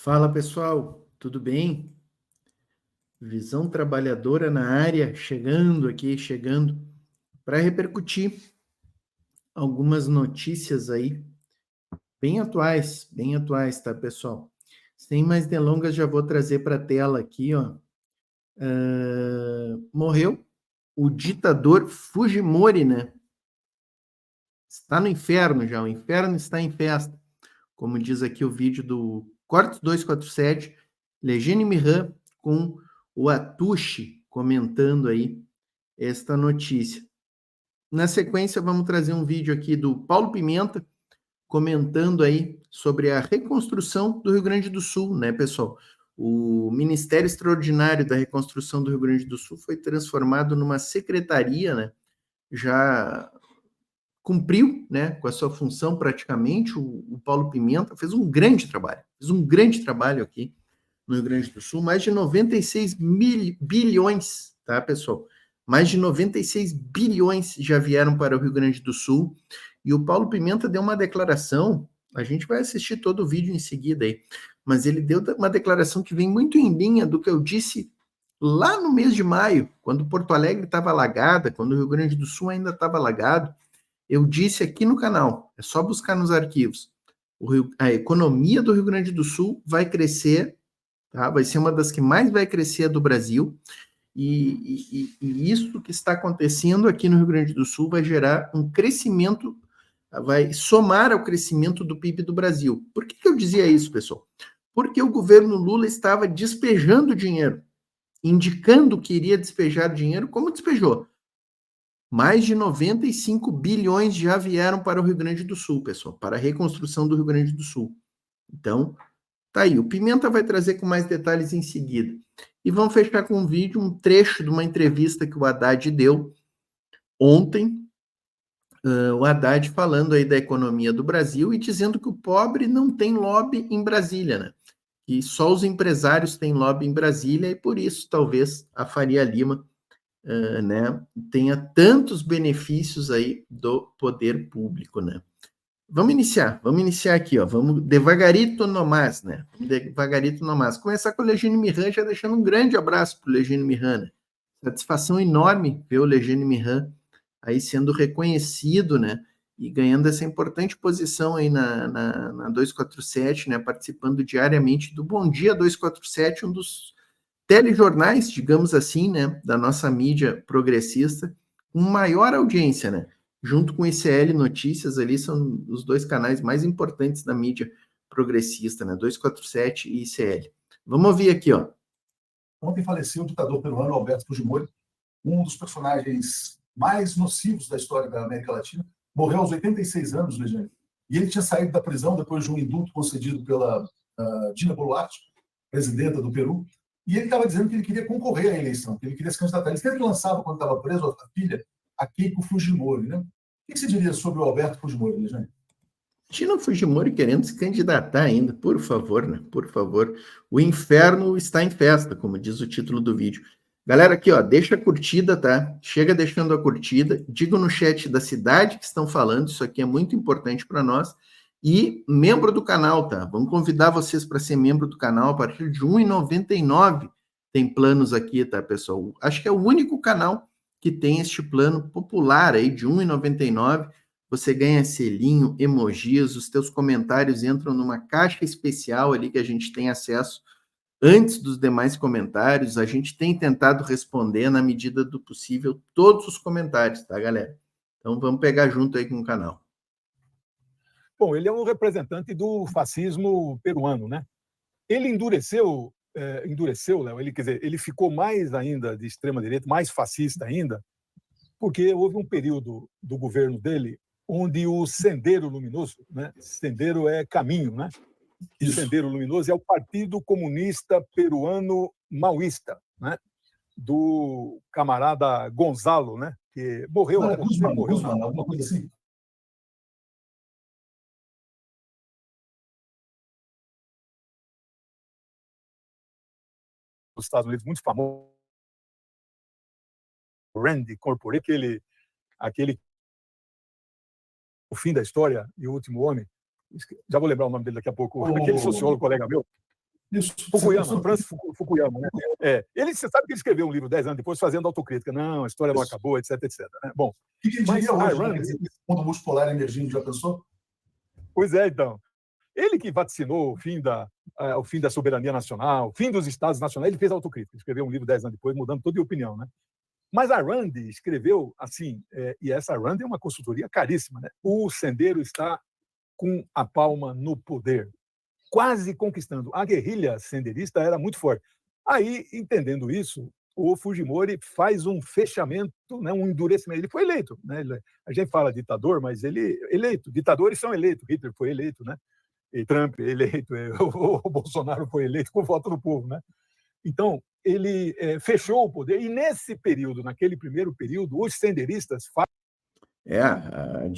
Fala pessoal, tudo bem? Visão Trabalhadora na área, chegando para repercutir algumas notícias aí bem atuais, tá, pessoal? Sem mais delongas, já vou trazer para a tela aqui, ó. Morreu o ditador Fujimori, né? Está no inferno já, o inferno está em festa. Como diz aqui o vídeo do Cortes 247, Legene Miran com o Atushi comentando aí esta notícia. Na sequência, vamos trazer um vídeo aqui do Paulo Pimenta comentando aí sobre a reconstrução do Rio Grande do Sul, né, pessoal? O Ministério Extraordinário da Reconstrução do Rio Grande do Sul foi transformado numa secretaria, né? Já cumpriu, né, com a sua função praticamente. O Paulo Pimenta fez um grande trabalho aqui no Rio Grande do Sul, mais de 96 bilhões, tá, pessoal? Mais de 96 bilhões já vieram para o Rio Grande do Sul, e o Paulo Pimenta deu uma declaração, a gente vai assistir todo o vídeo em seguida aí, mas ele deu uma declaração que vem muito em linha do que eu disse lá no mês de maio, quando Porto Alegre estava alagada, quando o Rio Grande do Sul ainda estava alagado. Eu disse aqui no canal, é só buscar nos arquivos. A economia do Rio Grande do Sul vai crescer, tá? Vai ser uma das que mais vai crescer do Brasil, e isso que está acontecendo aqui no Rio Grande do Sul vai gerar um crescimento, vai somar ao crescimento do PIB do Brasil. Por que eu dizia isso, pessoal? Porque o governo Lula estava despejando dinheiro, indicando que iria despejar dinheiro, como despejou. Mais de 95 bilhões já vieram para o Rio Grande do Sul, pessoal, para a reconstrução do Rio Grande do Sul. Então, tá aí. O Pimenta vai trazer com mais detalhes em seguida. E vamos fechar com um vídeo, um trecho de uma entrevista que o Haddad deu ontem. O Haddad falando aí da economia do Brasil e dizendo que o pobre não tem lobby em Brasília, né? E só os empresários têm lobby em Brasília, e por isso talvez a Faria Lima né, tenha tantos benefícios aí do poder público, né? Vamos iniciar aqui, ó. Vamos devagarito nomás, né? Devagarito nomás. Começar com o Legene Miran, já deixando um grande abraço para o Legene Miran, né? Satisfação enorme ver o Legene Miran aí sendo reconhecido, né? E ganhando essa importante posição aí na 247, né? Participando diariamente do Bom Dia 247, um dos telejornais, digamos assim, né, da nossa mídia progressista, com maior audiência, né? Junto com o ICL Notícias, ali são os dois canais mais importantes da mídia progressista, né? 247 e ICL. Vamos ouvir aqui, ó. Ontem faleceu o ditador peruano Alberto Fujimori, um dos personagens mais nocivos da história da América Latina. Morreu aos 86 anos, Legiane. E ele tinha saído da prisão depois de um indulto concedido pela Dina Boluarte, presidenta do Peru. E ele estava dizendo que ele queria concorrer à eleição, que ele queria se candidatar. Ele sempre lançava, quando estava preso, a filha, a Keiko Fujimori, né? O que você diria sobre o Alberto Fujimori, Legiane? Dina Fujimori querendo se candidatar ainda, por favor, né? Por favor. O inferno está em festa, como diz o título do vídeo. Galera, aqui, ó, deixa a curtida, tá? Chega deixando a curtida, digam no chat da cidade que estão falando, isso aqui é muito importante para nós. E membro do canal, tá? Vamos convidar vocês para ser membro do canal a partir de R$ 1,99. Tem planos aqui, tá, pessoal? Acho que é o único canal que tem este plano popular aí de R$ 1,99. Você ganha selinho, emojis, os teus comentários entram numa caixa especial ali que a gente tem acesso antes dos demais comentários. A gente tem tentado responder na medida do possível todos os comentários, tá, galera? Então vamos pegar junto aí com o canal. Bom, ele é um representante do fascismo peruano, né? Ele endureceu, Léo, ele ficou mais ainda de extrema-direita, mais fascista ainda, porque houve um período do governo dele onde o Sendero Luminoso, né? Sendero é caminho, né? O Sendero Luminoso é o Partido Comunista Peruano Maoísta, né? Do camarada Gonzalo, né? Que morreu. Guzmán, alguma coisa assim? Nos Estados Unidos, muito famoso, Randy Corporate, aquele O Fim da História e O Último Homem, já vou lembrar o nome dele daqui a pouco, aquele sociólogo colega meu, Isso. Fukuyama, Francis Fukuyama, né? Você sabe que ele escreveu um livro 10 anos depois fazendo autocrítica. Não, a história não acabou, etc, etc. Né? Bom, o que ele mas diria hoje, Ayn né? Esse mundo multipolar emergindo, já pensou? Pois é, então. Ele que vaticinou o fim da soberania nacional, o fim dos estados nacionais, ele fez autocrítica, escreveu um livro 10 anos depois, mudando toda a opinião, né? Mas a Rand escreveu assim, e essa Rand é uma consultoria caríssima, né? O sendeiro está com a palma no poder, quase conquistando. A guerrilha senderista era muito forte. Aí, entendendo isso, o Fujimori faz um fechamento, né, um endurecimento. Ele foi eleito, né? A gente fala ditador, mas ele eleito. Ditadores são eleitos. Hitler foi eleito, né? E Trump eleito, o Bolsonaro foi eleito com voto do povo, né? Então, ele fechou o poder. E nesse período, naquele primeiro período, os senderistas a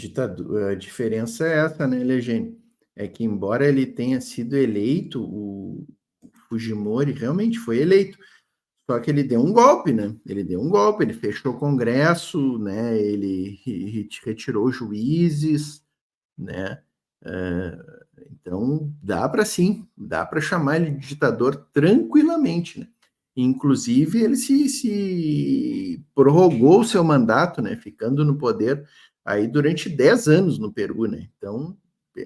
diferença é essa, né, Legene? É que, embora ele tenha sido eleito, o Fujimori realmente foi eleito, só que ele deu um golpe, né? Ele deu um golpe, ele fechou o Congresso, né? Ele retirou juízes, né? Então, dá para chamar ele de ditador tranquilamente, né? Inclusive, ele se prorrogou o seu mandato, né? Ficando no poder aí durante 10 anos no Peru, né? Então,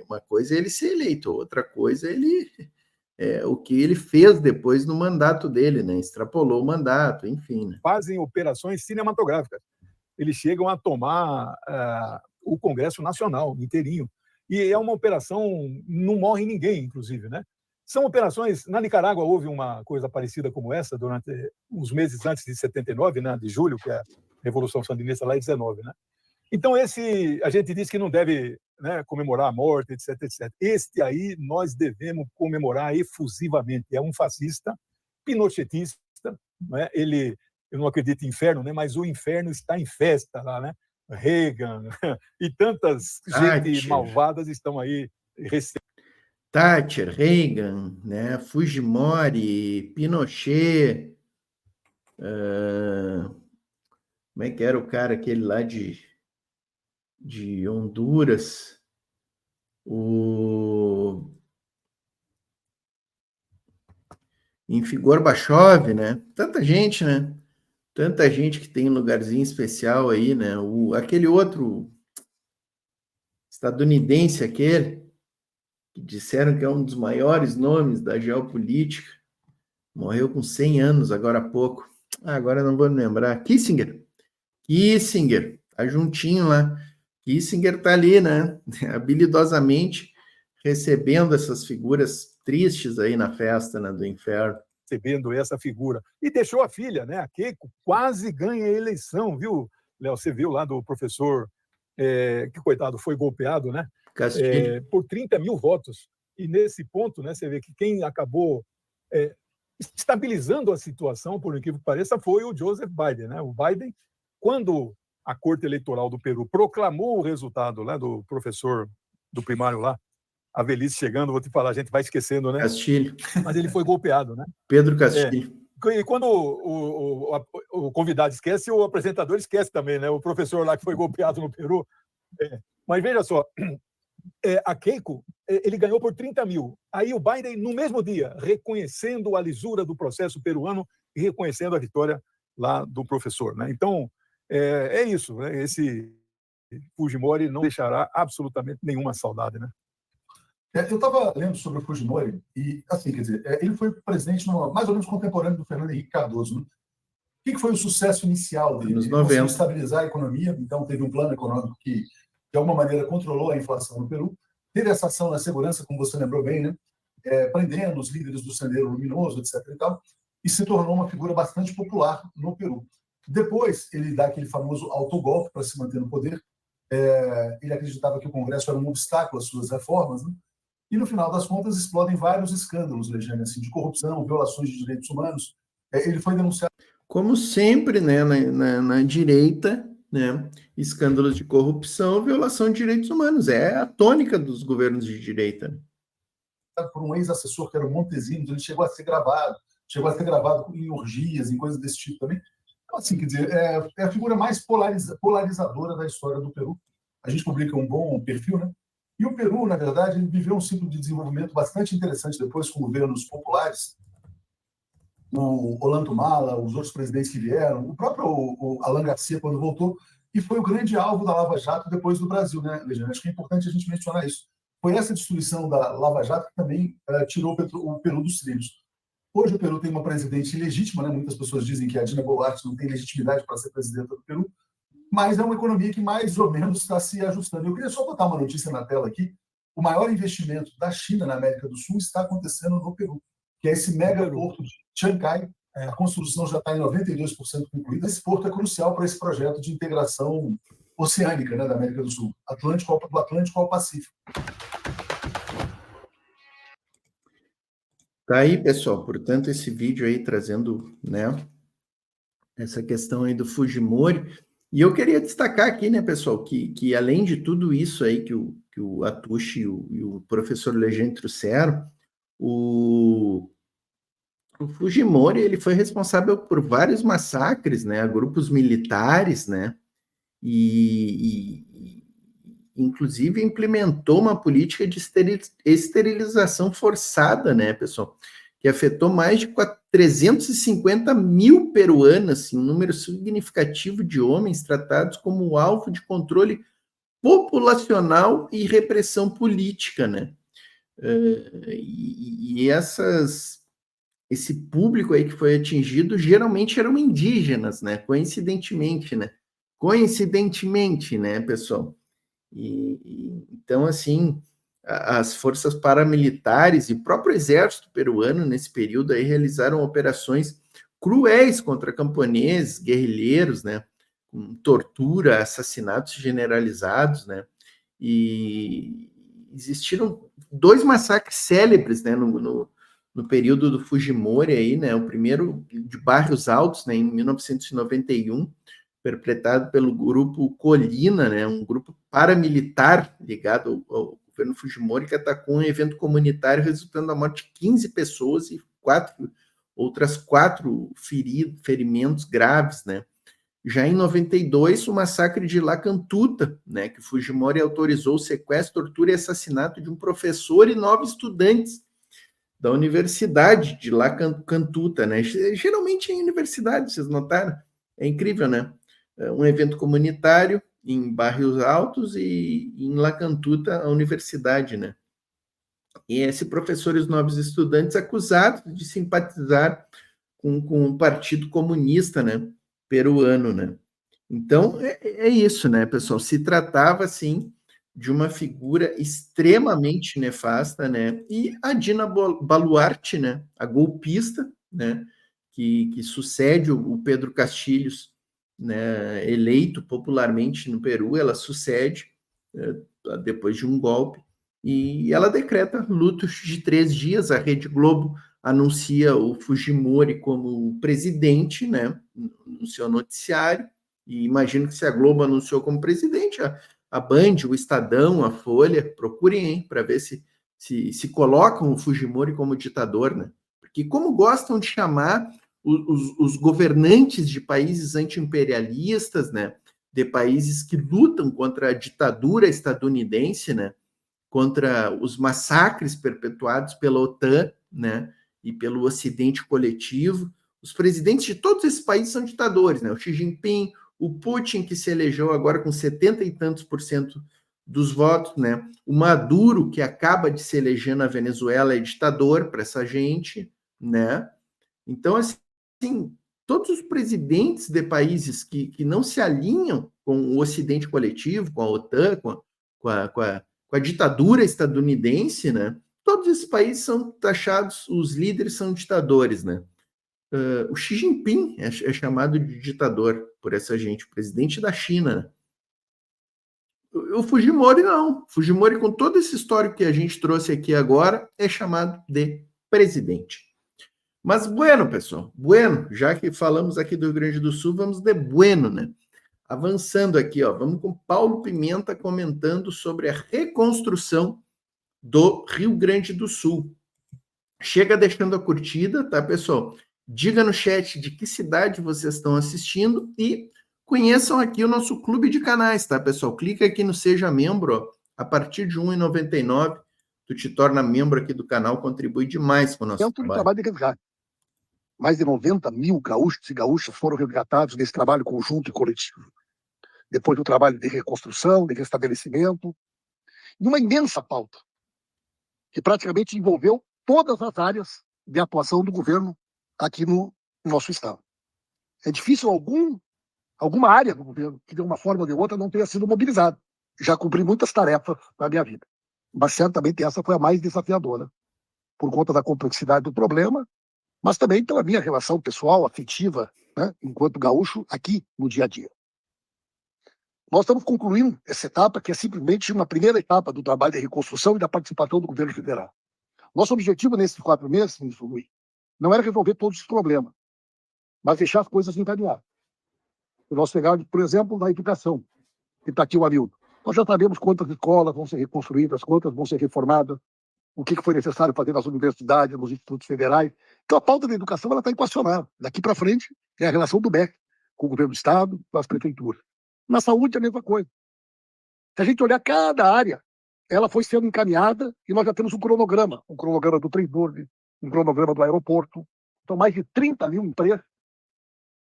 uma coisa é ele ser eleito, outra coisa é o que ele fez depois no mandato dele, né? Extrapolou o mandato, enfim. Né? Fazem operações cinematográficas. Eles chegam a tomar o Congresso Nacional inteirinho. E é uma operação, não morre ninguém, inclusive, né? São operações... Na Nicarágua houve uma coisa parecida como essa durante uns meses antes de 79, né? De julho, que é a Revolução Sandinista lá em 19, né? Então, a gente diz que não deve, né, comemorar a morte, etc, etc. Este aí nós devemos comemorar efusivamente. É um fascista, pinochetista, né? Eu não acredito em inferno, né? Mas o inferno está em festa lá, né? Reagan e tantas gente malvadas estão aí recebendo. Thatcher, Reagan, né? Fujimori, Pinochet, como é que era o cara aquele lá de Honduras, enfim, Gorbachev, né? Tanta gente, né? Tanta gente que tem um lugarzinho especial aí, né? Aquele outro estadunidense, que disseram que é um dos maiores nomes da geopolítica, morreu com 100 anos agora há pouco. Agora não vou lembrar. Kissinger, tá juntinho lá. Kissinger tá ali, né? Habilidosamente recebendo essas figuras tristes aí na festa, né, do inferno. Recebendo essa figura. E deixou a filha, né? A Keiko quase ganha a eleição, viu, Léo? Você viu lá do professor, que, coitado, foi golpeado, né? Por 30 mil votos. E nesse ponto, né, você vê que quem acabou estabilizando a situação, por incrível que pareça, foi o Joseph Biden, né? O Biden, quando a Corte Eleitoral do Peru proclamou o resultado, né, do professor do primário lá, a velhice chegando, vou te falar, a gente vai esquecendo, né? Castilho. Mas ele foi golpeado, né? Pedro Castilho. E quando o convidado esquece, o apresentador esquece também, né? O professor lá que foi golpeado no Peru. Mas veja só, a Keiko, ele ganhou por 30 mil. Aí o Biden, no mesmo dia, reconhecendo a lisura do processo peruano e reconhecendo a vitória lá do professor, né? Então, é isso, né? Esse Fujimori não deixará absolutamente nenhuma saudade, né? Eu estava lendo sobre o Fujimori e, assim, quer dizer, ele foi presidente mais ou menos contemporâneo do Fernando Henrique Cardoso. Né? O que foi o sucesso inicial dele? Ele conseguiu estabilizar a economia, então teve um plano econômico que, de alguma maneira, controlou a inflação no Peru. Teve essa ação na segurança, como você lembrou bem, né? Prendendo os líderes do Sendero Luminoso, etc. E se tornou uma figura bastante popular no Peru. Depois, ele dá aquele famoso autogolpe para se manter no poder. Ele acreditava que o Congresso era um obstáculo às suas reformas, né? E, no final das contas, explodem vários escândalos, Legiane, assim, de corrupção, violações de direitos humanos. Ele foi denunciado... Como sempre, né, na direita, né, escândalos de corrupção, violação de direitos humanos. É a tônica dos governos de direita. Por um ex-assessor, que era o Montesinos, ele chegou a ser gravado em orgias, em coisas desse tipo também. Então, assim, quer dizer, é a figura mais polarizadora da história do Peru. A gente publica um bom perfil, né? E o Peru, na verdade, ele viveu um ciclo de desenvolvimento bastante interessante depois com governos populares, o Ollanta-Humala, os outros presidentes que vieram, o próprio Alan Garcia, quando voltou, e foi o grande alvo da Lava Jato depois do Brasil, né, Legiane? Acho que é importante a gente mencionar isso. Foi essa destruição da Lava Jato que também tirou o Peru dos trilhos. Hoje o Peru tem uma presidente ilegítima, né? Muitas pessoas dizem que a Dina Boluarte não tem legitimidade para ser presidenta do Peru, mas é uma economia que mais ou menos está se ajustando. Eu queria só botar uma notícia na tela aqui. O maior investimento da China na América do Sul está acontecendo no Peru, que é esse mega porto de Chancay. A construção já está em 92% concluída. Esse porto é crucial para esse projeto de integração oceânica, né, da América do Sul, do Atlântico ao Pacífico. Tá aí, pessoal. Portanto, esse vídeo aí trazendo, né, essa questão aí do Fujimori. E eu queria destacar aqui, né, pessoal, que além de tudo isso aí que o Atushi e o professor Legend trouxeram, o Fujimori ele foi responsável por vários massacres, né, a grupos militares, né, e inclusive implementou uma política de esterilização forçada, né, pessoal, que afetou mais de 350 mil peruanos, assim, um número significativo de homens tratados como alvo de controle populacional e repressão política, né? Esse público aí que foi atingido geralmente eram indígenas, né? Coincidentemente, né, pessoal? Então, assim, as forças paramilitares e o próprio exército peruano, nesse período, aí, realizaram operações cruéis contra camponeses, guerrilheiros, né? Com tortura, assassinatos generalizados, né? E existiram 2 massacres célebres, né? No período do Fujimori, aí, né? O primeiro de Barros Altos, né? Em 1991, perpetrado pelo grupo Colina, né, um grupo paramilitar ligado ao governo Fujimori, que atacou um evento comunitário, resultando na morte de 15 pessoas e outras 4 ferimentos graves, né. Já em 92, o massacre de La Cantuta, né, que Fujimori autorizou o sequestro, tortura e assassinato de um professor e 9 estudantes da Universidade de La Cantuta, né. Geralmente em universidade, vocês notaram? É incrível, né? Um evento comunitário em Barros Altos e em La Cantuta, a universidade, né? E esse professor e os 9 estudantes acusados de simpatizar com o Partido Comunista, né, peruano, né? Então, é isso, né, pessoal? Se tratava, assim, de uma figura extremamente nefasta, né? E a Dina Boluarte, né, a golpista, né, que sucede o Pedro Castilhos, né, eleito popularmente no Peru, ela sucede depois de um golpe, e ela decreta luto de 3 dias. A Rede Globo anuncia o Fujimori como presidente, né, no seu noticiário, e imagino que se a Globo anunciou como presidente, a Band, o Estadão, a Folha, procurem para ver se colocam o Fujimori como ditador, né? Porque como gostam de chamar os governantes de países anti-imperialistas, né, de países que lutam contra a ditadura estadunidense, né, contra os massacres perpetuados pela OTAN, né, e pelo Ocidente coletivo. Os presidentes de todos esses países são ditadores, né? O Xi Jinping, o Putin, que se elegeu agora com 70 e tantos % dos votos, né? O Maduro, que acaba de se eleger na Venezuela, é ditador para essa gente, né? Então, assim, todos os presidentes de países que não se alinham com o Ocidente coletivo, com a OTAN, com a ditadura estadunidense, né? Todos esses países são taxados, os líderes são ditadores, né? O Xi Jinping é chamado de ditador por essa gente, o presidente da China, né? O Fujimori não. Fujimori, com todo esse histórico que a gente trouxe aqui agora, é chamado de presidente. Mas bueno, pessoal, bueno, já que falamos aqui do Rio Grande do Sul, vamos de bueno, né? Avançando aqui, ó, vamos com Paulo Pimenta comentando sobre a reconstrução do Rio Grande do Sul. Chega deixando a curtida, tá, pessoal? Diga no chat de que cidade vocês estão assistindo e conheçam aqui o nosso clube de canais, tá, pessoal? Clica aqui no Seja Membro, ó, A partir de R$ 1,99, tu te torna membro aqui do canal, contribui demais com o nosso Dentro do trabalho de resgate. Mais de 90 mil gaúchos e gaúchas foram resgatados nesse trabalho conjunto e coletivo. Depois do trabalho de reconstrução, de restabelecimento, e uma imensa pauta, que praticamente envolveu todas as áreas de atuação do governo aqui no nosso estado. É difícil alguma área do governo que, de uma forma ou de outra, não tenha sido mobilizada. Já cumpri muitas tarefas na minha vida, mas certamente essa foi a mais desafiadora, por conta da complexidade do problema, mas também pela minha relação pessoal, afetiva, né, enquanto gaúcho, aqui no dia a dia. Nós estamos concluindo essa etapa, que é simplesmente uma primeira etapa do trabalho de reconstrução e da participação do governo federal. Nosso objetivo nesses 4 meses, ministro Rui, não era resolver todos os problemas, mas deixar as coisas encaminhadas. Nós pegamos, por exemplo, na educação, que está aqui o Hamilton. Nós já sabemos quantas escolas vão ser reconstruídas, quantas vão ser reformadas, o que foi necessário fazer nas universidades, nos institutos federais. Então, a pauta da educação está equacionada. Daqui para frente, é a relação do MEC com o governo do Estado, com as prefeituras. Na saúde, a mesma coisa. Se a gente olhar cada área, ela foi sendo encaminhada e nós já temos um cronograma do trem-borde, um cronograma do aeroporto. Então, mais de 30 mil empresas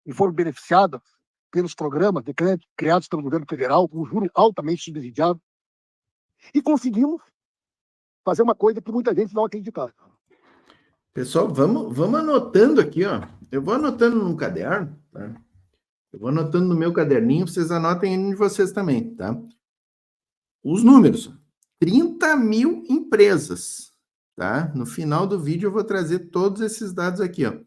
que foram beneficiadas pelos programas de crédito criados pelo governo federal, com juros altamente subsidiados. E conseguimos fazer uma coisa que muita gente não acreditava. Pessoal, vamos anotando aqui, ó. Eu vou anotando num caderno, tá? Eu vou anotando no meu caderninho, vocês anotem aí de vocês também, tá? Os números. 30 mil empresas, tá? No final do vídeo eu vou trazer todos esses dados aqui, ó.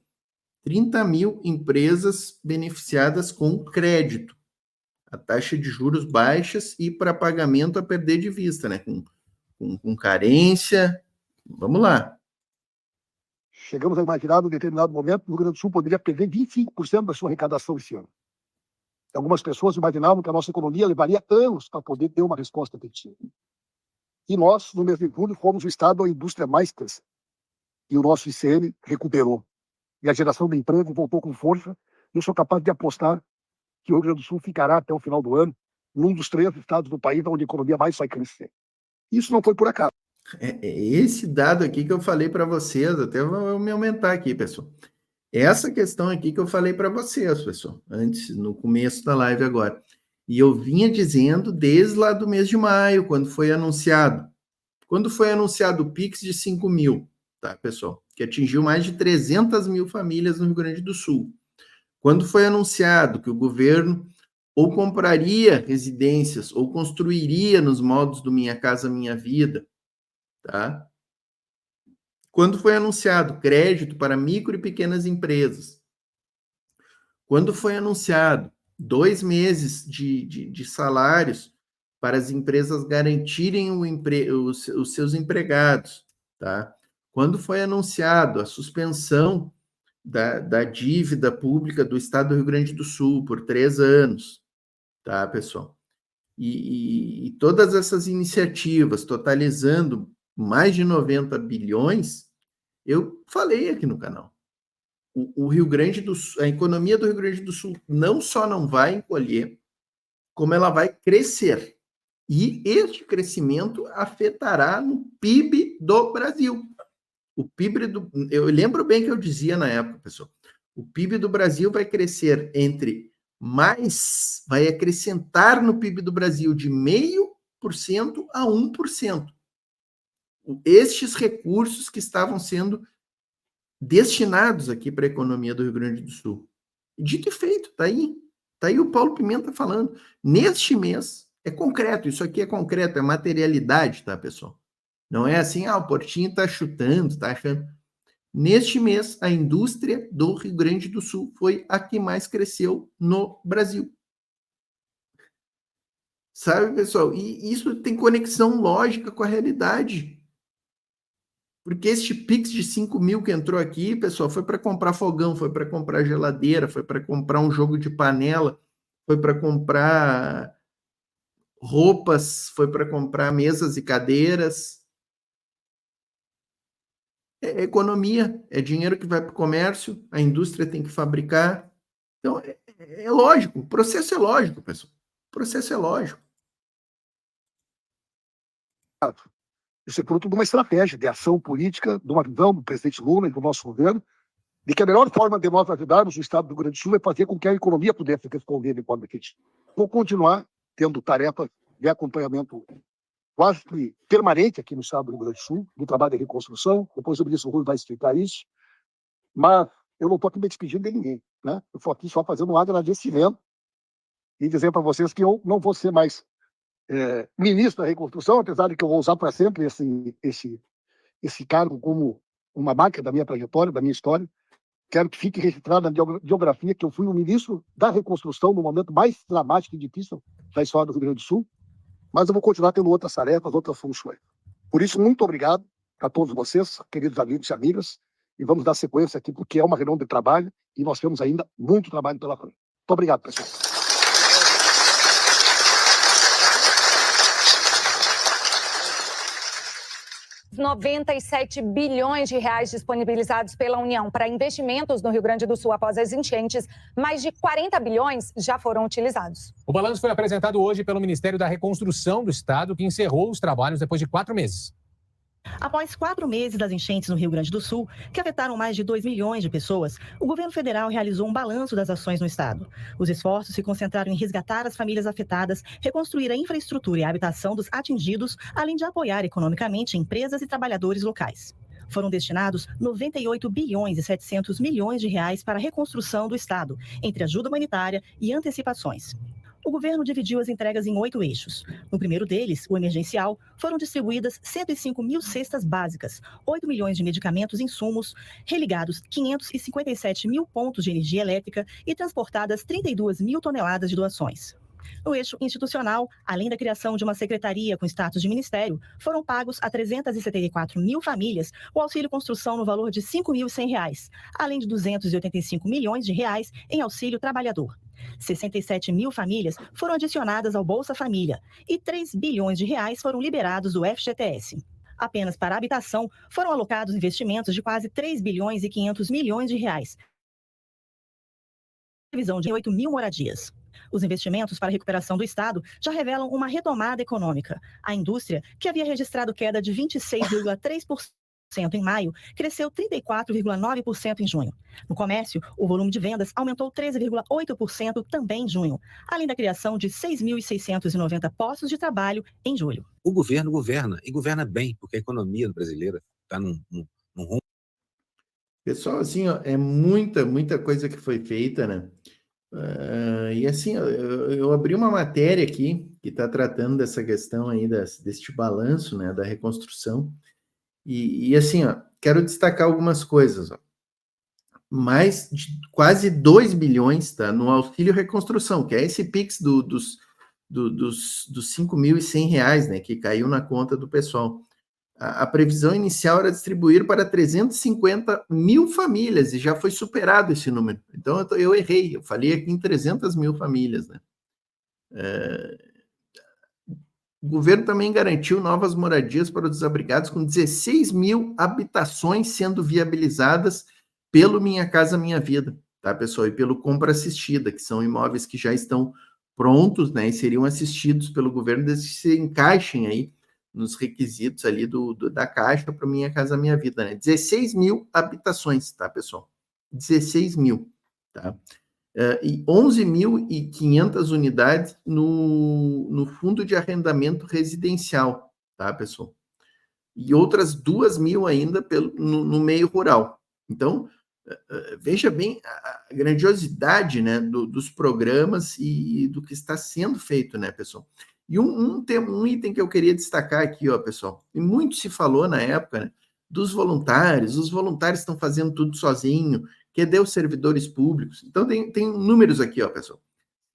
30 mil empresas beneficiadas com crédito. A taxa de juros baixas e para pagamento a perder de vista, né? Com carência. Vamos lá. Chegamos a imaginar, em determinado momento, que o Rio Grande do Sul poderia perder 25% da sua arrecadação esse ano. Algumas pessoas imaginavam que a nossa economia levaria anos para poder ter uma resposta efetiva. E nós, no mês de julho, fomos o estado a indústria mais crescente. E o nosso ICM recuperou. E a geração de emprego voltou com força. Eu sou capaz de apostar que o Rio Grande do Sul ficará até o final do ano num dos 3 estados do país onde a economia mais vai crescer. Isso não foi por acaso. É esse dado aqui que eu falei para vocês, até vou me aumentar aqui, pessoal. Essa questão aqui que eu falei para vocês, pessoal, antes, no começo da live agora. E eu vinha dizendo desde lá do mês de maio, quando foi anunciado. Quando foi anunciado o Pix de 5 mil, tá, pessoal? Que atingiu mais de 300 mil famílias no Rio Grande do Sul. Quando foi anunciado que o governo ou compraria residências ou construiria nos moldes do Minha Casa Minha Vida, tá? Quando foi anunciado crédito para micro e pequenas empresas, quando foi anunciado 2 meses de salários para as empresas garantirem os seus empregados, tá? Quando foi anunciado a suspensão da dívida pública do Estado do Rio Grande do Sul por 3 anos, tá, pessoal? E todas essas iniciativas, totalizando mais de 90 bilhões, eu falei aqui no canal. O Rio Grande do Sul, a economia do Rio Grande do Sul não só não vai encolher, como ela vai crescer. E este crescimento afetará no PIB do Brasil. O PIB eu lembro bem que eu dizia na época, pessoal, o PIB do Brasil vai crescer vai acrescentar no PIB do Brasil de 0,5% a 1%. Estes recursos que estavam sendo destinados aqui para a economia do Rio Grande do Sul. Dito e feito, tá aí. Tá aí o Paulo Pimenta falando. Neste mês, é concreto, isso aqui é concreto, é materialidade, tá, pessoal? Não é assim, o Portinho tá chutando, tá achando. Neste mês, a indústria do Rio Grande do Sul foi a que mais cresceu no Brasil. Sabe, pessoal? E isso tem conexão lógica com a realidade. Porque este Pix de 5 mil que entrou aqui, pessoal, foi para comprar fogão, foi para comprar geladeira, foi para comprar um jogo de panela, foi para comprar roupas, foi para comprar mesas e cadeiras. É economia, é dinheiro que vai para o comércio, a indústria tem que fabricar. Então, é lógico, o processo é lógico, pessoal. O processo é lógico. Isso é fruto de uma estratégia de ação política, de uma visão do presidente Lula e do nosso governo, de que a melhor forma de nós ajudarmos o Estado do Rio Grande do Sul é fazer com que a economia pudesse responder de forma efetiva. Vou continuar tendo tarefas de acompanhamento quase que permanente aqui no Estado do Rio Grande do Sul, do trabalho de reconstrução. Depois o ministro Rui vai explicar isso. Mas eu não estou aqui me despedindo de ninguém, né? Eu estou aqui só fazendo um agradecimento e dizer para vocês que eu não vou ser mais ministro da reconstrução, apesar de que eu vou usar para sempre esse cargo como uma marca da minha trajetória, da minha história. Quero que fique registrado na biografia que eu fui o ministro da reconstrução no momento mais dramático e difícil da história do Rio Grande do Sul, mas eu vou continuar tendo outras tarefas, outras funções. Por isso, muito obrigado a todos vocês, queridos amigos e amigas, e vamos dar sequência aqui, porque é uma reunião de trabalho e nós temos ainda muito trabalho pela frente. Muito obrigado, pessoal. 97 bilhões de reais disponibilizados pela União para investimentos no Rio Grande do Sul após as enchentes, mais de 40 bilhões já foram utilizados. O balanço foi apresentado hoje pelo Ministério da Reconstrução do Estado, que encerrou os trabalhos depois de 4 meses. Após 4 meses das enchentes no Rio Grande do Sul, que afetaram mais de 2 milhões de pessoas, o governo federal realizou um balanço das ações no estado. Os esforços se concentraram em resgatar as famílias afetadas, reconstruir a infraestrutura e a habitação dos atingidos, além de apoiar economicamente empresas e trabalhadores locais. Foram destinados 98 bilhões e 700 milhões de reais para a reconstrução do estado, entre ajuda humanitária e antecipações. O governo dividiu as entregas em 8 eixos. No primeiro deles, o emergencial, foram distribuídas 105 mil cestas básicas, 8 milhões de medicamentos e insumos, religados 557 mil pontos de energia elétrica e transportadas 32 mil toneladas de doações. No eixo institucional, além da criação de uma secretaria com status de ministério, foram pagos a 374 mil famílias o auxílio construção no valor de R$ 5.100, além de 285 milhões de reais em auxílio trabalhador. 67 mil famílias foram adicionadas ao Bolsa Família e 3 bilhões de reais foram liberados do FGTS. Apenas para a habitação foram alocados investimentos de quase 3 bilhões e 500 milhões de reais. Previsão de 8 mil moradias. Os investimentos para a recuperação do Estado já revelam uma retomada econômica. A indústria, que havia registrado queda de 26,3% em maio, cresceu 34,9% em junho. No comércio, o volume de vendas aumentou 13,8% também em junho, além da criação de 6.690 postos de trabalho em julho. O governo governa, e governa bem, porque a economia brasileira está num rumo. Pessoal, assim, ó, é muita coisa que foi feita, né? E assim, eu abri uma matéria aqui que está tratando dessa questão aí, deste balanço, né, da reconstrução. E assim, ó, quero destacar algumas coisas. Ó. Mais de quase 2 bilhões tá, no auxílio reconstrução, que é esse PIX dos R$ 5.100, né, que caiu na conta do pessoal. A previsão inicial era distribuir para 350 mil famílias, e já foi superado esse número. Então, eu errei, eu falei aqui em 300 mil famílias. Né? O governo também garantiu novas moradias para os desabrigados, com 16 mil habitações sendo viabilizadas pelo Minha Casa Minha Vida, tá, pessoal? E pelo Compra Assistida, que são imóveis que já estão prontos, né, e seriam assistidos pelo governo, desde que se encaixem aí nos requisitos ali da Caixa para Minha Casa Minha Vida, né? 16 mil habitações, tá, pessoal? 16 mil, tá? E 11.500 unidades no fundo de arrendamento residencial, tá, pessoal? E outras 2.000 ainda no meio rural. Então, veja bem a grandiosidade, né, dos programas e do que está sendo feito, né, pessoal? E um item que eu queria destacar aqui, ó, pessoal, e muito se falou na época, né, dos voluntários, os voluntários estão fazendo tudo sozinho, cadê os servidores públicos? Então, tem números aqui, ó, pessoal.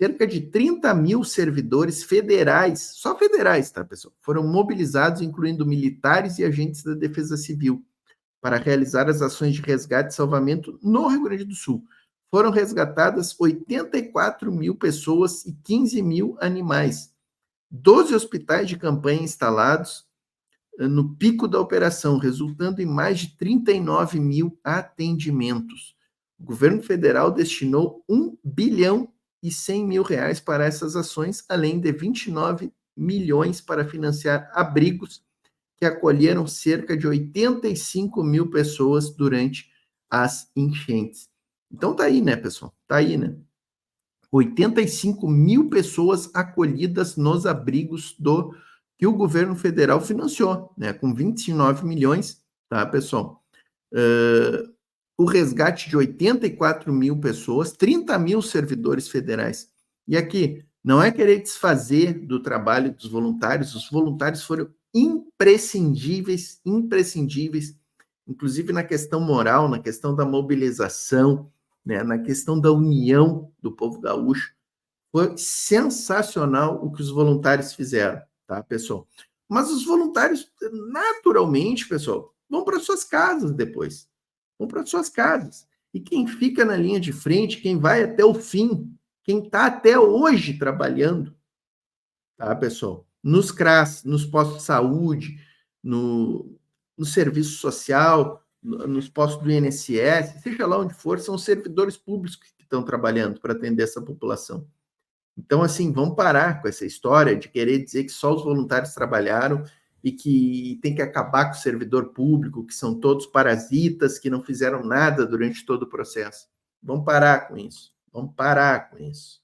Cerca de 30 mil servidores federais, só federais, tá, pessoal? Foram mobilizados, incluindo militares e agentes da Defesa Civil, para realizar as ações de resgate e salvamento no Rio Grande do Sul. Foram resgatadas 84 mil pessoas e 15 mil animais. 12 hospitais de campanha instalados no pico da operação, resultando em mais de 39 mil atendimentos. O governo federal destinou 1 bilhão e 100 mil reais para essas ações, além de 29 milhões para financiar abrigos que acolheram cerca de 85 mil pessoas durante as enchentes. Então tá aí, né, pessoal? Tá aí, né? 85 mil pessoas acolhidas nos abrigos que o governo federal financiou, né? Com 29 milhões, tá, pessoal? O resgate de 84 mil pessoas, 30 mil servidores federais. E aqui, não é querer desfazer do trabalho dos voluntários, os voluntários foram imprescindíveis, inclusive na questão moral, na questão da mobilização, né, na questão da união do povo gaúcho. Foi sensacional o que os voluntários fizeram, tá, pessoal? Mas os voluntários, naturalmente, pessoal, vão para suas casas depois. Vão para suas casas. E quem fica na linha de frente, quem vai até o fim, quem está até hoje trabalhando, tá, pessoal? Nos CRAS, nos postos de saúde, no serviço social, nos postos do INSS, seja lá onde for, são servidores públicos que estão trabalhando para atender essa população. Então, assim, vamos parar com essa história de querer dizer que só os voluntários trabalharam e que tem que acabar com o servidor público, que são todos parasitas, que não fizeram nada durante todo o processo. Vamos parar com isso. Vamos parar com isso.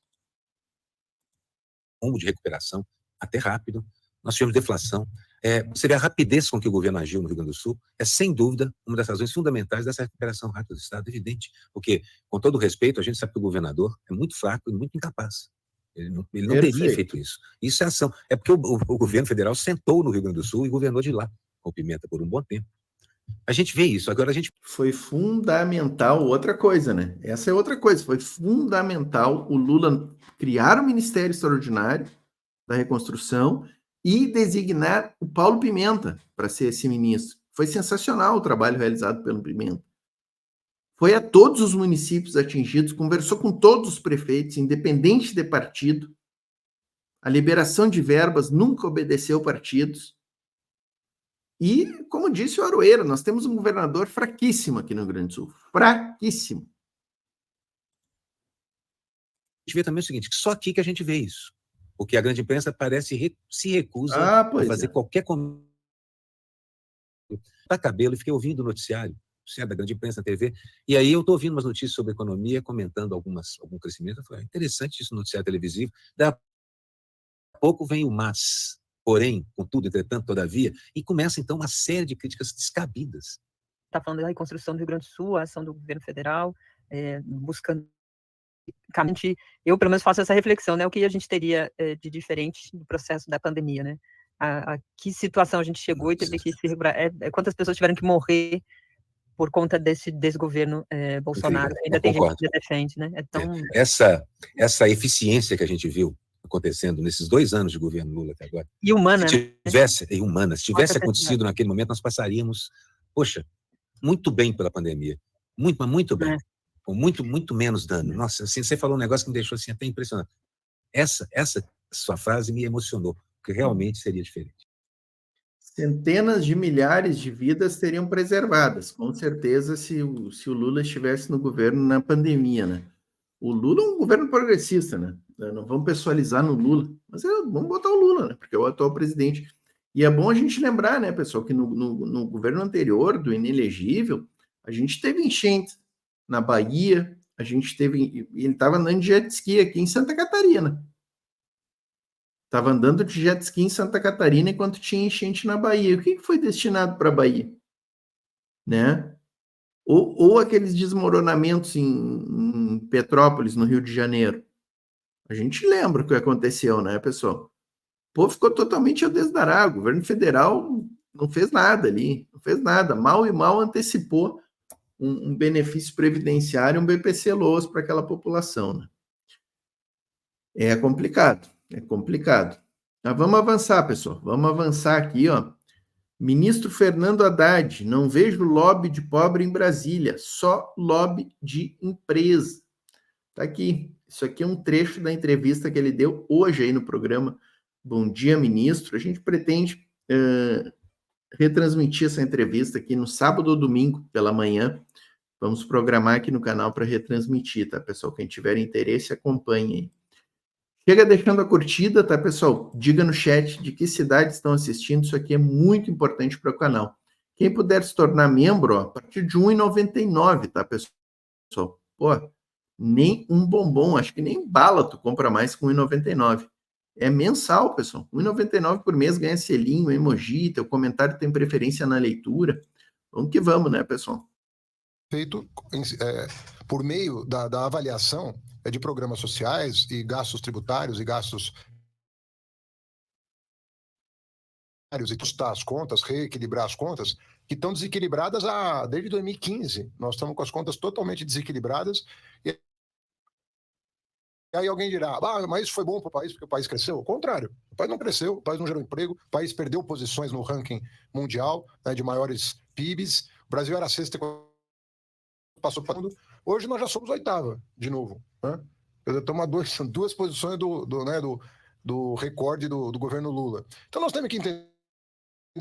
Rumo de recuperação, até rápido. Nós tivemos deflação. Você vê a rapidez com que o governo agiu no Rio Grande do Sul, é sem dúvida uma das razões fundamentais dessa recuperação rápida do Estado, evidente. Porque, com todo respeito, a gente sabe que o governador é muito fraco e muito incapaz. Ele não teria feito isso. Isso é ação. É porque o governo federal sentou no Rio Grande do Sul e governou de lá, com Pimenta, por um bom tempo. A gente vê isso. Agora a gente... Foi fundamental outra coisa, né? Essa é outra coisa. Foi fundamental o Lula criar o Ministério Extraordinário da Reconstrução e designar o Paulo Pimenta para ser esse ministro. Foi sensacional o trabalho realizado pelo Pimenta. Foi a todos os municípios atingidos, conversou com todos os prefeitos, independente de partido. A liberação de verbas nunca obedeceu partidos. E, como disse o Aroeira, nós temos um governador fraquíssimo aqui no Rio Grande do Sul. Fraquíssimo. A gente vê também o seguinte, que só aqui que a gente vê isso. Porque a grande imprensa parece se recusa a fazer qualquer comentário. Tá cabelo, e fiquei ouvindo o noticiário da grande imprensa na TV, e aí eu estou ouvindo umas notícias sobre economia, comentando algum crescimento. Eu falei, interessante isso no noticiário televisivo. Daí a pouco vem o mas, porém, contudo, entretanto, todavia, e começa então uma série de críticas descabidas. Está falando da reconstrução do Rio Grande do Sul, a ação do governo federal, buscando... Eu, pelo menos, faço essa reflexão, né? O que a gente teria de diferente no processo da pandemia, né? A que situação a gente chegou e teve que se recuperar. Quantas pessoas tiveram que morrer por conta desse desgoverno Bolsonaro? Ainda tem gente que defende, né? Essa eficiência que a gente viu acontecendo nesses 2 anos de governo Lula até agora. E humana, se tivesse acontecido naquele momento, nós passaríamos, poxa, muito bem pela pandemia. Muito bem. Com muito menos dano. Nossa, assim, você falou um negócio que me deixou assim, até impressionante. Essa sua frase me emocionou, porque realmente seria diferente. Centenas de milhares de vidas seriam preservadas, com certeza, se o Lula estivesse no governo na pandemia, né? O Lula é um governo progressista, né? Não vamos pessoalizar no Lula, mas vamos botar o Lula, né? Porque é o atual presidente. E é bom a gente lembrar, né, pessoal, que no governo anterior, do inelegível, a gente teve enchentes na Bahia, ele estava andando de jet ski aqui em Santa Catarina. Estava andando de jet ski em Santa Catarina enquanto tinha enchente na Bahia. O que foi destinado para a Bahia? Né? Ou aqueles desmoronamentos em Petrópolis, no Rio de Janeiro. A gente lembra o que aconteceu, né, pessoal? O povo ficou totalmente a desdarar. O governo federal não fez nada ali, não fez nada. Mal e mal antecipou um benefício previdenciário, um BPC-Loas para aquela população, né? É complicado. Mas vamos avançar, pessoal. Vamos avançar aqui, ó. Ministro Fernando Haddad, não vejo lobby de pobre em Brasília, só lobby de empresa. Tá aqui. Isso aqui é um trecho da entrevista que ele deu hoje aí no programa Bom Dia, Ministro. A gente pretende retransmitir essa entrevista aqui no sábado ou domingo pela manhã. Vamos programar aqui no canal para retransmitir, tá, pessoal? Quem tiver interesse, acompanhe aí. Chega deixando a curtida, tá, pessoal? Diga no chat de que cidades estão assistindo. Isso aqui é muito importante para o canal. Quem puder se tornar membro, ó, a partir de R$ 1,99, tá, pessoal? Pô, nem um bombom, acho que nem bala tu compra mais com R$ 1,99. É mensal, pessoal. R$ 1,99 por mês, ganha selinho, emoji, teu comentário tem preferência na leitura. Vamos que vamos, né, pessoal? Feito por meio da avaliação de programas sociais e gastos tributários e gastos e ajustar as contas, reequilibrar as contas, que estão desequilibradas desde 2015. Nós estamos com as contas totalmente desequilibradas. E aí alguém dirá, mas isso foi bom para o país porque o país cresceu? O contrário, o país não cresceu, o país não gerou emprego, o país perdeu posições no ranking mundial, né, de maiores PIBs. O Brasil era a sexta, passou para o mundo. Hoje nós já somos oitava, de novo. Né? Estamos a duas posições do recorde do governo Lula. Então nós temos que entender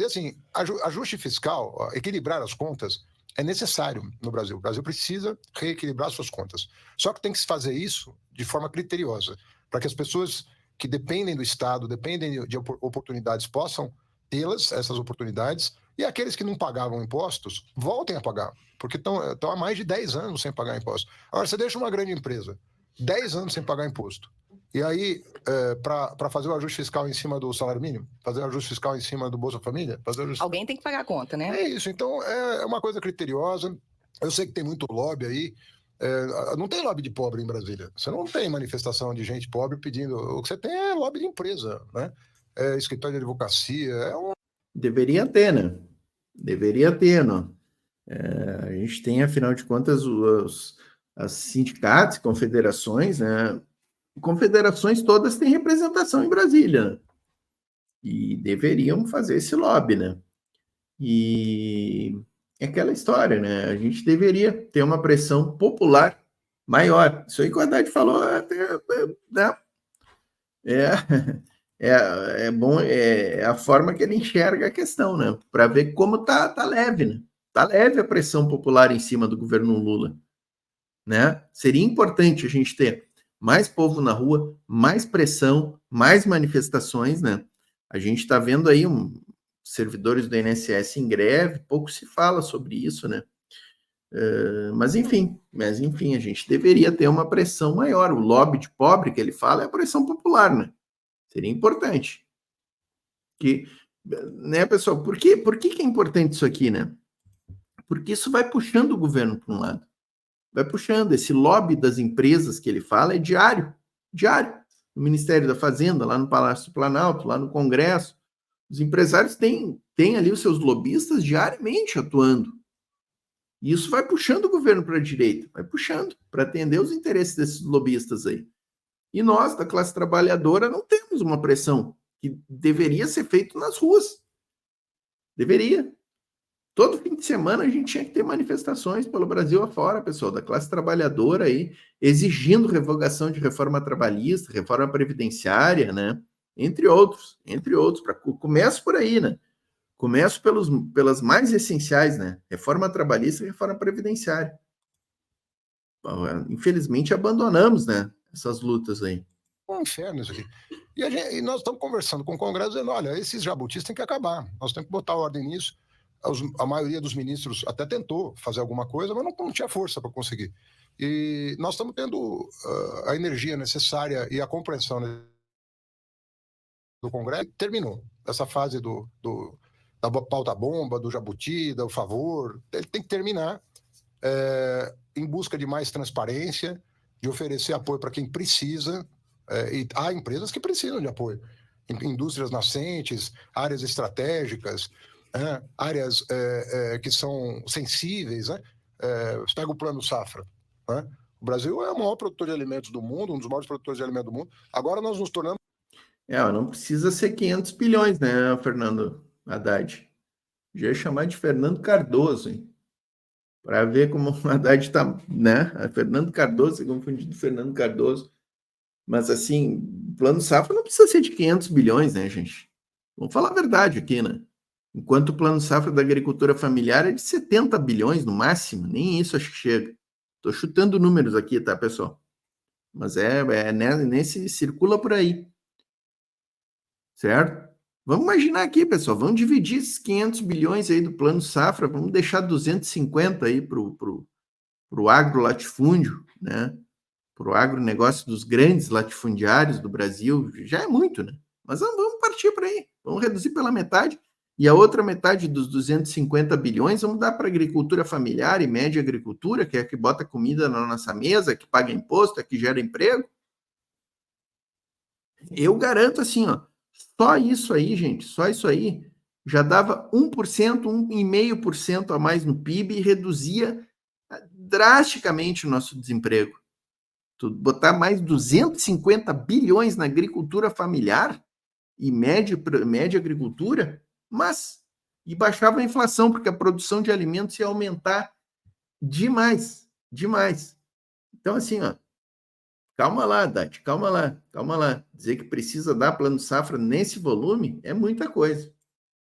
assim, ajuste fiscal, equilibrar as contas, é necessário no Brasil. O Brasil precisa reequilibrar suas contas. Só que tem que se fazer isso de forma criteriosa, para que as pessoas que dependem do Estado, dependem de oportunidades, possam tê-las, essas oportunidades, e aqueles que não pagavam impostos, voltem a pagar, porque estão há mais de 10 anos sem pagar impostos. Agora, você deixa uma grande empresa 10 anos sem pagar imposto, e aí, para fazer o ajuste fiscal em cima do salário mínimo, fazer o ajuste fiscal em cima do Bolsa Família, Alguém tem que pagar a conta, né? É isso, então é uma coisa criteriosa. Eu sei que tem muito lobby aí. Não tem lobby de pobre em Brasília. Você não tem manifestação de gente pobre pedindo. O que você tem é lobby de empresa, né? Escritório de advocacia. Deveria ter, né? Deveria ter, não? A gente tem, afinal de contas, as sindicatos, confederações, né? Confederações todas têm representação em Brasília, né? E deveriam fazer esse lobby, né? E é aquela história, né? A gente deveria ter uma pressão popular maior. Isso aí que o Haddad falou, né? É bom, é a forma que ele enxerga a questão, né? Para ver como tá leve, né? Tá leve a pressão popular em cima do governo Lula, né? Seria importante a gente ter mais povo na rua, mais pressão, mais manifestações, né? A gente está vendo aí servidores do INSS em greve, pouco se fala sobre isso, né? Mas enfim, a gente deveria ter uma pressão maior. O lobby de pobre que ele fala é a pressão popular, né? Seria importante. Né, pessoal? Por que é importante isso aqui, né? Porque isso vai puxando o governo para um lado. Vai puxando. Esse lobby das empresas que ele fala é diário. No Ministério da Fazenda, lá no Palácio do Planalto, lá no Congresso. Os empresários têm ali os seus lobistas diariamente atuando. E isso vai puxando o governo para a direita, vai puxando para atender os interesses desses lobistas aí. E nós, da classe trabalhadora, não temos uma pressão que deveria ser feita nas ruas. Deveria. Todo fim de semana a gente tinha que ter manifestações pelo Brasil afora, pessoal, da classe trabalhadora aí, exigindo revogação de reforma trabalhista, reforma previdenciária, né? Entre outros. Começo por aí, né? Começo pelas mais essenciais, né? Reforma trabalhista e reforma previdenciária. Infelizmente abandonamos, né? Essas lutas aí. Um inferno isso aqui. E nós estamos conversando com o Congresso dizendo, olha, esses jabutis têm que acabar. Nós temos que botar ordem nisso. A maioria dos ministros até tentou fazer alguma coisa, mas não tinha força para conseguir. E nós estamos tendo a energia necessária e a compreensão do Congresso. Terminou essa fase da pauta-bomba, do jabuti, do favor. Ele tem que terminar em busca de mais transparência, de oferecer apoio para quem precisa. E há empresas que precisam de apoio. Indústrias nascentes, áreas estratégicas, áreas que são sensíveis, né? Você pega o Plano Safra, né? O Brasil é o maior produtor de alimentos do mundo, um dos maiores produtores de alimentos do mundo. Agora nós nos tornamos... Não precisa ser 500 bilhões, né, Fernando Haddad? Já ia chamar de Fernando Cardoso, hein? Para ver como o Haddad está, né? Fernando Cardoso, é confundido com Fernando Cardoso. Mas, assim, o Plano Safra não precisa ser de 500 bilhões, né, gente? Vamos falar a verdade aqui, né? Enquanto o Plano Safra da agricultura familiar é de 70 bilhões no máximo, nem isso acho que chega. Estou chutando números aqui, tá, pessoal? Mas nesse circula por aí. Certo? Vamos imaginar aqui, pessoal, vamos dividir esses 500 bilhões aí do Plano Safra, vamos deixar 250 aí para o agrolatifúndio, né? Para o agronegócio dos grandes latifundiários do Brasil, já é muito, né? Mas vamos partir para aí, vamos reduzir pela metade, e a outra metade dos 250 bilhões vamos dar para a agricultura familiar e média agricultura, que é a que bota comida na nossa mesa, que paga imposto, é que gera emprego. Eu garanto assim, ó, só isso aí, gente, só isso aí já dava 1%, 1,5% a mais no PIB e reduzia drasticamente o nosso desemprego. Tu botar mais 250 bilhões na agricultura familiar e média agricultura, e baixava a inflação, porque a produção de alimentos ia aumentar demais, demais. Então, assim, ó, calma lá, Dati, calma lá. Dizer que precisa dar Plano Safra nesse volume é muita coisa.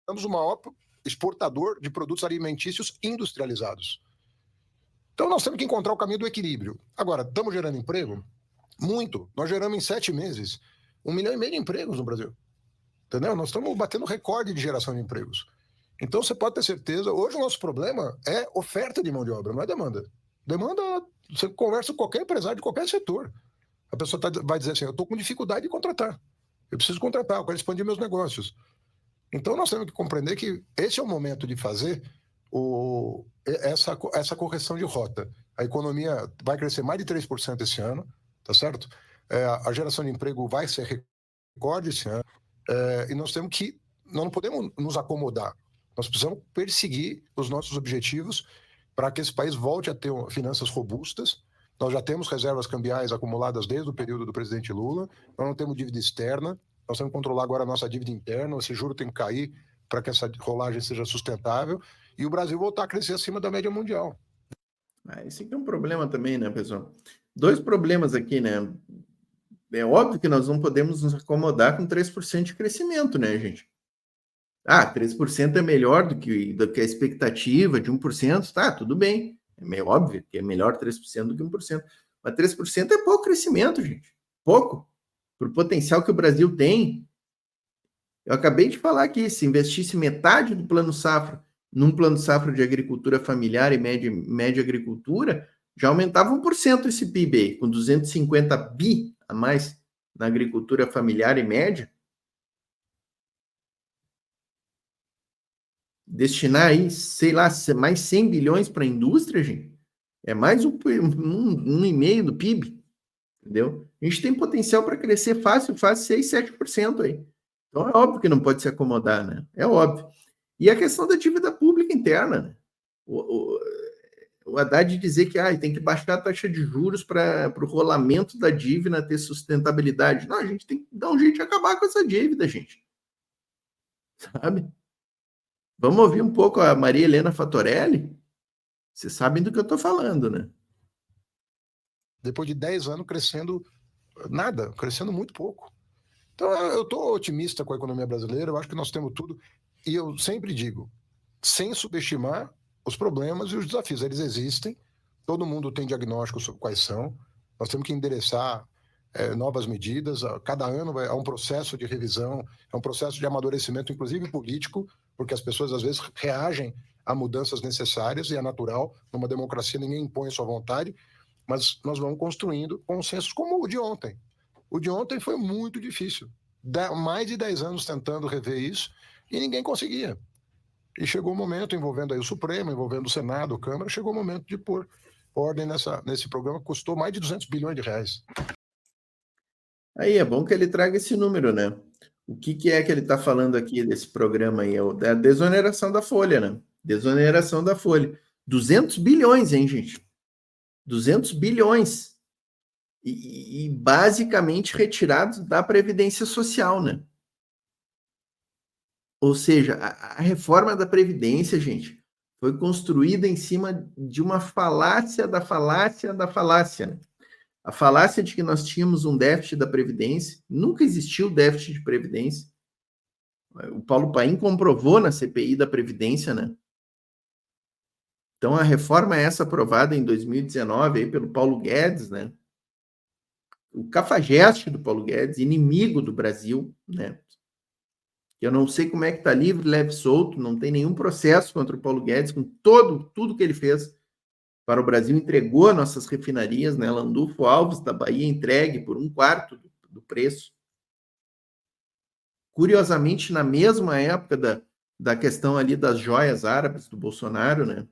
Somos o maior exportador de produtos alimentícios industrializados. Então, nós temos que encontrar o caminho do equilíbrio. Agora, estamos gerando emprego? Muito. Nós geramos em 7 meses 1,5 milhão de empregos no Brasil. Entendeu? Nós estamos batendo recorde de geração de empregos. Então, você pode ter certeza, hoje o nosso problema é oferta de mão de obra, não é demanda. Demanda, você conversa com qualquer empresário de qualquer setor. A pessoa vai dizer assim, eu estou com dificuldade de contratar. Eu preciso contratar, eu quero expandir meus negócios. Então, nós temos que compreender que esse é o momento de fazer essa correção de rota. A economia vai crescer mais de 3% esse ano, tá certo? A geração de emprego vai ser recorde esse ano. E nós não podemos nos acomodar. Nós precisamos perseguir os nossos objetivos para que esse país volte a ter finanças robustas. Nós já temos reservas cambiais acumuladas desde o período do presidente Lula, nós não temos dívida externa, nós temos que controlar agora a nossa dívida interna, esse juro tem que cair para que essa rolagem seja sustentável e o Brasil voltar a crescer acima da média mundial. Esse aqui é um problema também, né, pessoal? 2 problemas aqui, né? É óbvio que nós não podemos nos acomodar com 3% de crescimento, né, gente? 3% é melhor do que a expectativa de 1%, tá, tudo bem. É meio óbvio que é melhor 3% do que 1%. Mas 3% é pouco crescimento, gente. Pouco. Para o potencial que o Brasil tem. Eu acabei de falar aqui, se investisse metade do Plano Safra num Plano Safra de agricultura familiar e média agricultura, já aumentava 1% esse PIB aí, com 250 bi a mais na agricultura familiar e média. Destinar aí, sei lá, mais 100 bilhões para a indústria, gente, é mais 1,5% do PIB, entendeu? A gente tem potencial para crescer fácil, 6, 7% aí. Então é óbvio que não pode se acomodar, né? É óbvio. E a questão da dívida pública interna, né? O Haddad dizer que tem que baixar a taxa de juros para o rolamento da dívida ter sustentabilidade. Não, a gente tem que dar um jeito de acabar com essa dívida, gente. Sabe? Vamos ouvir um pouco a Maria Helena Fatorelli? Vocês sabem do que eu estou falando, né? Depois de 10 anos crescendo nada, crescendo muito pouco. Então, eu estou otimista com a economia brasileira, eu acho que nós temos tudo. E eu sempre digo, sem subestimar os problemas e os desafios. Eles existem, todo mundo tem diagnóstico sobre quais são. Nós temos que endereçar novas medidas. Cada ano há um processo de revisão, é um processo de amadurecimento, inclusive político, porque as pessoas às vezes reagem a mudanças necessárias e é natural. Numa democracia ninguém impõe a sua vontade, mas nós vamos construindo consensos como o de ontem. O de ontem foi muito difícil. Mais de 10 anos tentando rever isso e ninguém conseguia. E chegou o momento, envolvendo aí o Supremo, envolvendo o Senado, a Câmara, chegou o momento de pôr ordem nesse programa que custou mais de 200 bilhões de reais. Aí é bom que ele traga esse número, né? O que é que ele está falando aqui desse programa aí? É a desoneração da folha, né? Desoneração da folha. 200 bilhões, hein, gente? 200 bilhões. E basicamente retirados da Previdência Social, né? Ou seja, a reforma da Previdência, gente, foi construída em cima de uma falácia da falácia da falácia, né? A falácia de que nós tínhamos um déficit da Previdência, nunca existiu déficit de Previdência. O Paulo Paim comprovou na CPI da Previdência, né? Então, a reforma essa aprovada em 2019 aí pelo Paulo Guedes, né? o cafajeste do Paulo Guedes, inimigo do Brasil, né? Eu não sei como é que está livre, leve, solto, não tem nenhum processo contra o Paulo Guedes, com tudo que ele fez para o Brasil, entregou nossas refinarias, né? Landulfo Alves da Bahia entregue por 1/4 do preço. Curiosamente, na mesma época da questão ali das joias árabes do Bolsonaro, né?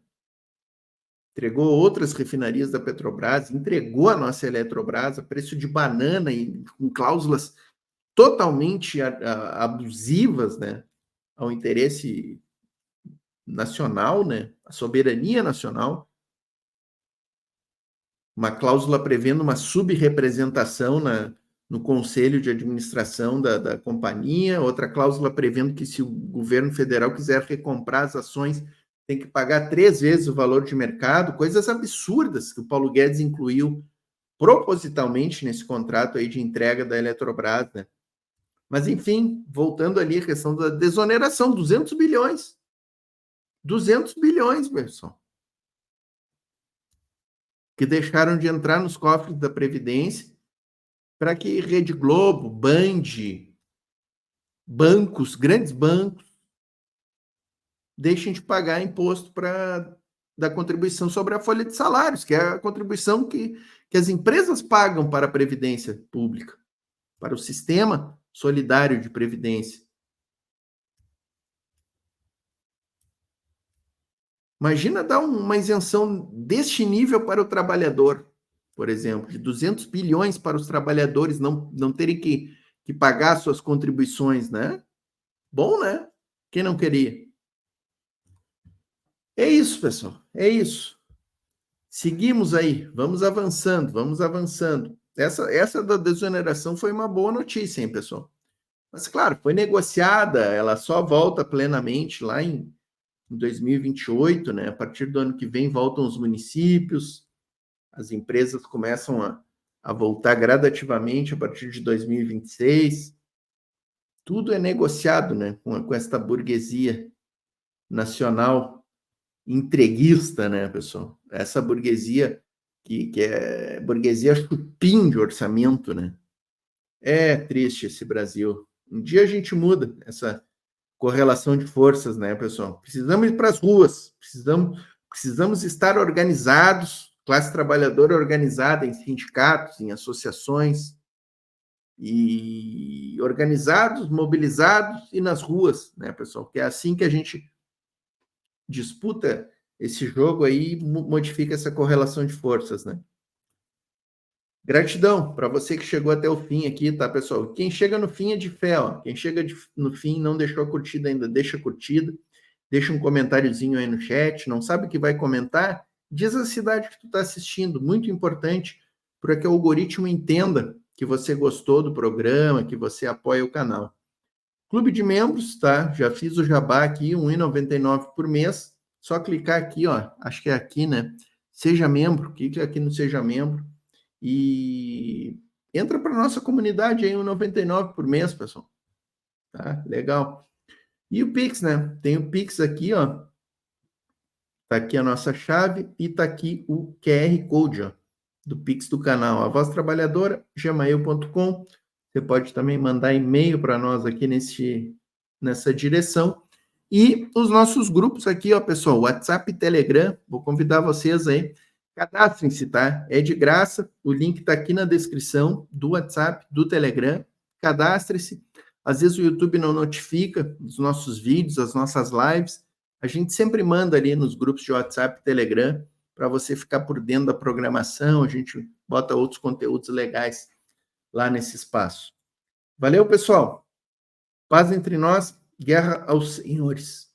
Entregou outras refinarias da Petrobras, entregou a nossa Eletrobras a preço de banana e com cláusulas totalmente abusivas, né, ao interesse nacional, né, a soberania nacional. Uma cláusula prevendo uma subrepresentação no conselho de administração da companhia, outra cláusula prevendo que se o governo federal quiser recomprar as ações, tem que pagar 3 vezes o valor de mercado, coisas absurdas que o Paulo Guedes incluiu propositalmente nesse contrato aí de entrega da Eletrobras, né? Mas, enfim, voltando ali a questão da desoneração, 200 bilhões. 200 bilhões, pessoal. Que deixaram de entrar nos cofres da Previdência para que Rede Globo, Band, bancos, grandes bancos, deixem de pagar imposto da contribuição sobre a folha de salários, que é a contribuição que as empresas pagam para a Previdência Pública, para o sistema solidário de previdência. Imagina dar uma isenção deste nível para o trabalhador, por exemplo, de 200 bilhões para os trabalhadores não terem que pagar suas contribuições, né? Bom, né? Quem não queria? É isso, pessoal, é isso. Seguimos aí, vamos avançando. Essa da desoneração foi uma boa notícia, hein, pessoal? Mas, claro, foi negociada, ela só volta plenamente lá em 2028, né? A partir do ano que vem voltam os municípios, as empresas começam a voltar gradativamente a partir de 2026. Tudo é negociado, né? Com esta burguesia nacional entreguista, né, pessoal? Essa burguesia que é burguesia chupim de orçamento, né? É triste esse Brasil. Um dia a gente muda essa correlação de forças, né, pessoal? Precisamos ir para as ruas, precisamos estar organizados, classe trabalhadora organizada em sindicatos, em associações, e organizados, mobilizados e nas ruas, né, pessoal? Que é assim que a gente disputa esse jogo aí, modifica essa correlação de forças, né? Gratidão para você que chegou até o fim aqui, tá, pessoal? Quem chega no fim é de fé, ó. Quem chega no fim não deixou a curtida ainda, deixa a curtida, deixa um comentáriozinho aí no chat, não sabe o que vai comentar? Diz a cidade que tu está assistindo, muito importante, para que o algoritmo entenda que você gostou do programa, que você apoia o canal. Clube de membros, tá? Já fiz o jabá aqui, R$ 1,99 por mês. Só clicar aqui, ó. Acho que é aqui, né? Seja membro, clica aqui no Seja Membro e entra para nossa comunidade aí, R$ 1,99 por mês, pessoal. Tá? Legal. E o Pix, né? Tem o Pix aqui, ó. Tá aqui a nossa chave e tá aqui o QR Code, ó, do Pix do canal. A Voz Trabalhadora, gmail.com. Você pode também mandar e-mail para nós aqui nessa direção. E os nossos grupos aqui, ó, pessoal, WhatsApp e Telegram, vou convidar vocês aí, cadastrem-se, tá? É de graça, o link está aqui na descrição do WhatsApp, do Telegram, cadastre-se. Às vezes o YouTube não notifica os nossos vídeos, as nossas lives, a gente sempre manda ali nos grupos de WhatsApp e Telegram para você ficar por dentro da programação, a gente bota outros conteúdos legais lá nesse espaço. Valeu, pessoal. Paz entre nós, guerra aos senhores.